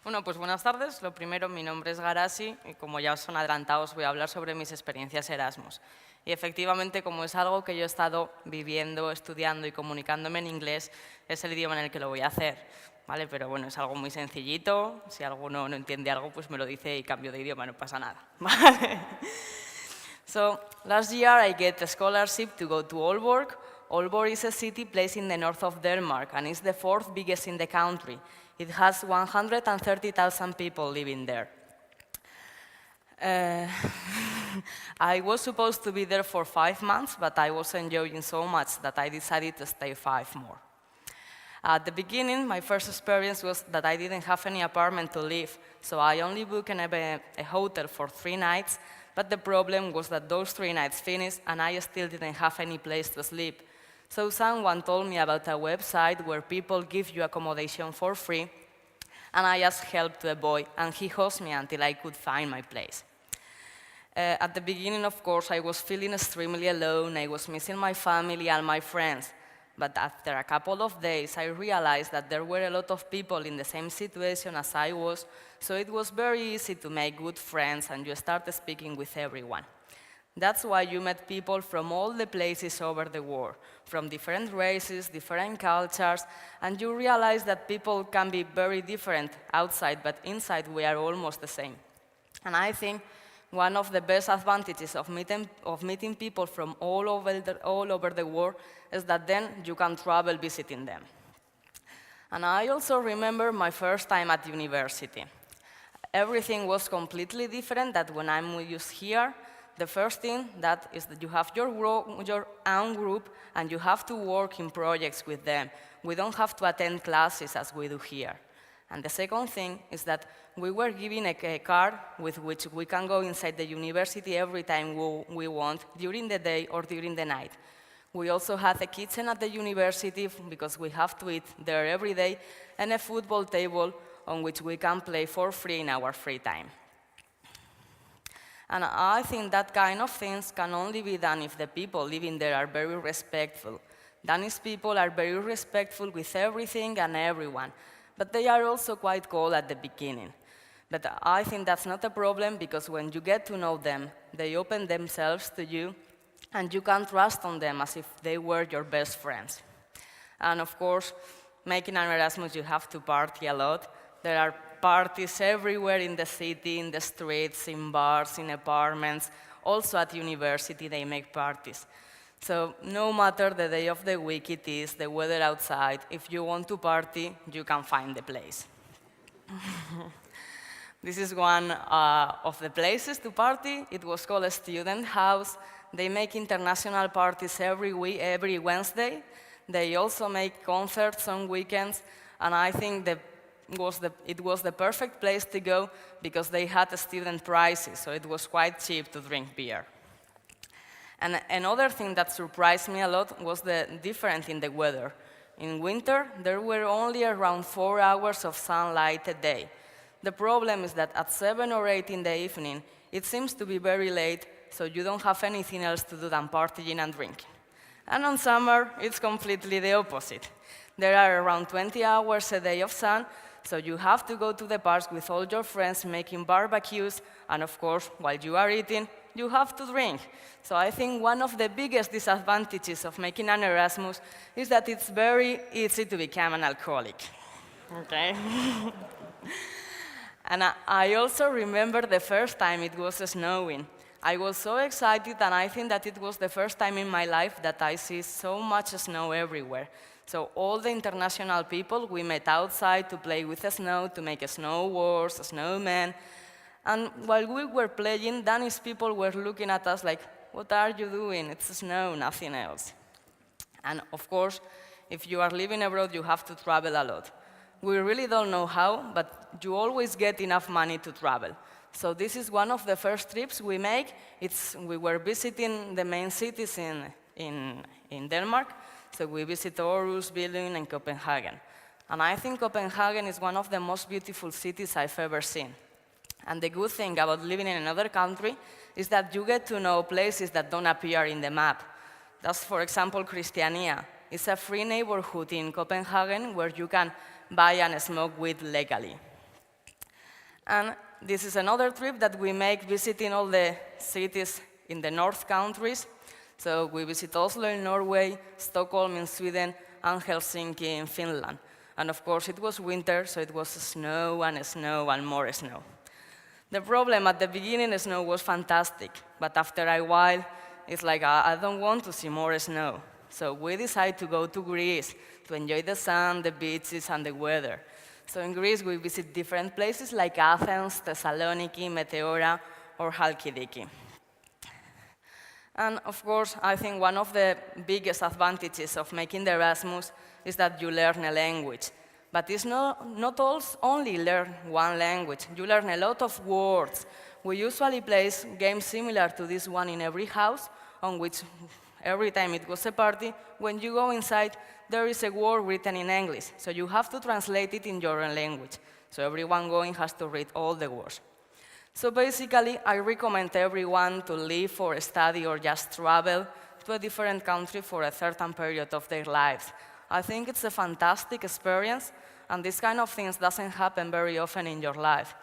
Bueno, pues buenas tardes. Lo primero, mi nombre es Garazi y como ya os han adelantado, os voy a hablar sobre mis experiencias Erasmus. Y efectivamente, como es algo que yo he estado viviendo, estudiando y comunicándome en inglés, es el idioma en el que lo voy a hacer, ¿vale? Pero bueno, es algo muy sencillito. Si alguno no entiende algo, pues me lo dice y cambio de idioma, no pasa nada, ¿vale? So, last year I get a scholarship to go to Aalborg. Aalborg is a city placed in the north of Denmark and is the fourth biggest in the country. It has 130,000 people living there. I was supposed to be there for 5 months, but I was enjoying so much that I decided to stay 5 more. At the beginning, my first experience was that I didn't have any apartment to live, so I only booked a hotel for 3 nights, but the problem was that those 3 nights finished and I still didn't have any place to sleep. So someone told me about a website where people give you accommodation for free, and I asked help to a boy, and he hosted me until I could find my place. At the beginning, of course, I was feeling extremely alone. I was missing my family and my friends. But after a couple of days, I realized that there were a lot of people in the same situation as I was, so it was very easy to make good friends, and you start speaking with everyone. That's why you met people from all the places over the world, from different races, different cultures, and you realize that people can be very different outside, but inside we are almost the same. And I think one of the best advantages of meeting people from all over the world is that then you can travel visiting them. And I also remember my first time at university. Everything was completely different than when I'm used here. The first thing that is that you have your own group and you have to work in projects with them. We don't have to attend classes as we do here. And the second thing is that we were given a card with which we can go inside the university every time we want, during the day or during the night. We also had a kitchen at the university because we have to eat there every day, and a football table on which we can play for free in our free time. And I think that kind of things can only be done if the people living there are very respectful. Danish people are very respectful with everything and everyone, but they are also quite cold at the beginning. But I think that's not a problem because when you get to know them, they open themselves to you, and you can trust on them as if they were your best friends. And of course, making an Erasmus, you have to party a lot. There are parties everywhere in the city, in the streets, in bars, in apartments. Also at university, they make parties. So no matter the day of the week it is, the weather outside, if you want to party, you can find the place. This is one of the places to party. It was called a student house. They make international parties every Wednesday. They also make concerts on weekends, and I think it was the perfect place to go because they had student prices, so it was quite cheap to drink beer. And another thing that surprised me a lot was the difference in the weather. In winter, there were only around 4 hours of sunlight a day. The problem is that at 7 or 8 in the evening, it seems to be very late, so you don't have anything else to do than partying and drinking. And on summer, it's completely the opposite. There are around 20 hours a day of sun, so you have to go to the parks with all your friends making barbecues, and of course, while you are eating, you have to drink. So I think one of the biggest disadvantages of making an Erasmus is that it's very easy to become an alcoholic. Okay? And I also remember the first time it was snowing. I was so excited, and I think that it was the first time in my life that I see so much snow everywhere. So all the international people, we met outside to play with the snow, to make snow wars, snowmen. And while we were playing, Danish people were looking at us like, what are you doing? It's snow, nothing else. And of course, if you are living abroad, you have to travel a lot. We really don't know how, but you always get enough money to travel. So this is one of the first trips we make. We were visiting the main cities in Denmark. So we visit Aarhus, Berlin, and Copenhagen. And I think Copenhagen is one of the most beautiful cities I've ever seen. And the good thing about living in another country is that you get to know places that don't appear in the map. That's, for example, Christiania. It's a free neighborhood in Copenhagen where you can buy and smoke weed legally. And this is another trip that we make visiting all the cities in the North countries. So we visit Oslo in Norway, Stockholm in Sweden, and Helsinki in Finland. And of course, it was winter, so it was snow and more snow. The problem at the beginning, snow was fantastic, but after a while, it's like, I don't want to see more snow. So we decided to go to Greece to enjoy the sun, the beaches, and the weather. So in Greece, we visit different places like Athens, Thessaloniki, Meteora, or Halkidiki. And of course, I think one of the biggest advantages of making the Erasmus is that you learn a language. But it's not only learn one language. You learn a lot of words. We usually play games similar to this one in every house, on which every time it was a party, when you go inside, there is a word written in English. So you have to translate it in your own language. So everyone going has to read all the words. So basically, I recommend everyone to live or study or just travel to a different country for a certain period of their lives. I think it's a fantastic experience, and this kind of things doesn't happen very often in your life.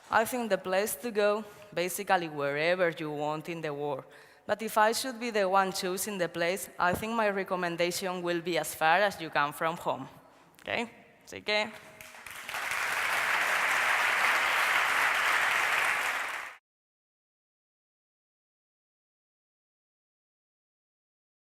I think the place to go, basically wherever you want in the world. But if I should be the one choosing the place, I think my recommendation will be as far as you can from home. Okay? Así que